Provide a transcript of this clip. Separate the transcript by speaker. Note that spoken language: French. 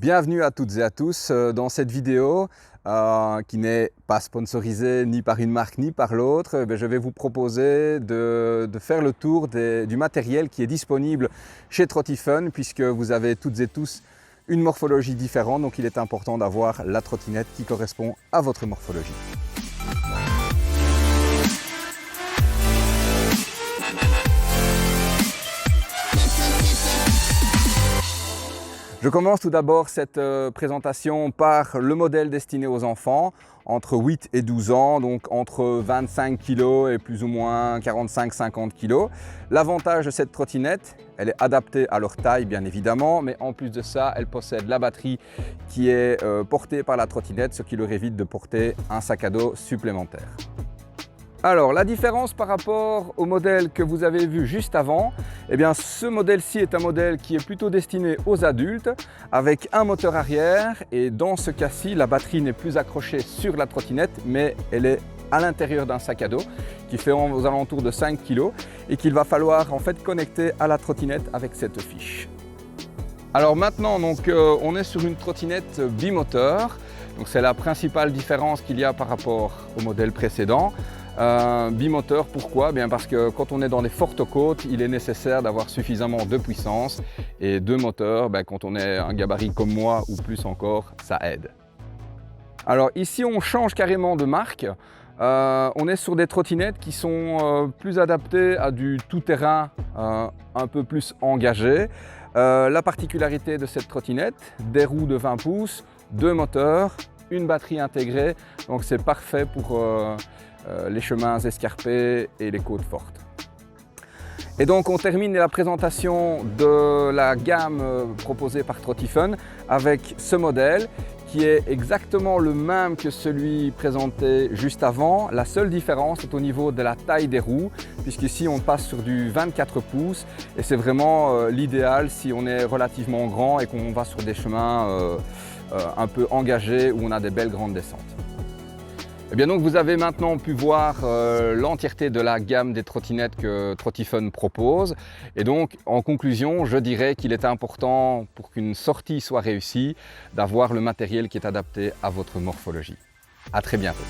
Speaker 1: Bienvenue à toutes et à tous dans cette vidéo qui n'est pas sponsorisée ni par une marque ni par l'autre. Je vais vous proposer de faire le tour du matériel qui est disponible chez Trottifun, puisque vous avez toutes et tous une morphologie différente, donc il est important d'avoir la trottinette qui correspond à votre morphologie. Je commence tout d'abord cette présentation par le modèle destiné aux enfants entre 8 et 12 ans, donc entre 25 kg et plus ou moins 45-50 kg. L'avantage de cette trottinette, elle est adaptée à leur taille bien évidemment, mais en plus de ça, elle possède la batterie qui est portée par la trottinette, ce qui leur évite de porter un sac à dos supplémentaire. Alors, la différence par rapport au modèle que vous avez vu juste avant, eh bien, ce modèle-ci est un modèle qui est plutôt destiné aux adultes avec un moteur arrière, et dans ce cas-ci, la batterie n'est plus accrochée sur la trottinette, mais elle est à l'intérieur d'un sac à dos qui fait aux alentours de 5 kg et qu'il va falloir en fait connecter à la trottinette avec cette fiche. Alors maintenant, on est sur une trottinette bimoteur, donc c'est la principale différence qu'il y a par rapport au modèle précédent. Bimoteur, pourquoi? Bien parce que quand on est dans des fortes côtes, il est nécessaire d'avoir suffisamment de puissance, et deux moteurs, quand on est un gabarit comme moi ou plus encore, ça aide. Alors ici on change carrément de marque, on est sur des trottinettes qui sont plus adaptées à du tout-terrain un peu plus engagé. La particularité de cette trottinette, des roues de 20 pouces, deux moteurs, une batterie intégrée, donc c'est parfait pour les chemins escarpés et les côtes fortes. Et donc on termine la présentation de la gamme proposée par Trottifun avec ce modèle qui est exactement le même que celui présenté juste avant. La seule différence est au niveau de la taille des roues, puisqu'ici on passe sur du 24 pouces et c'est vraiment l'idéal si on est relativement grand et qu'on va sur des chemins un peu engagés où on a des belles grandes descentes. Et bien donc vous avez maintenant pu voir l'entièreté de la gamme des trottinettes que Trottifun propose. Et donc en conclusion, je dirais qu'il est important pour qu'une sortie soit réussie d'avoir le matériel qui est adapté à votre morphologie. À très bientôt.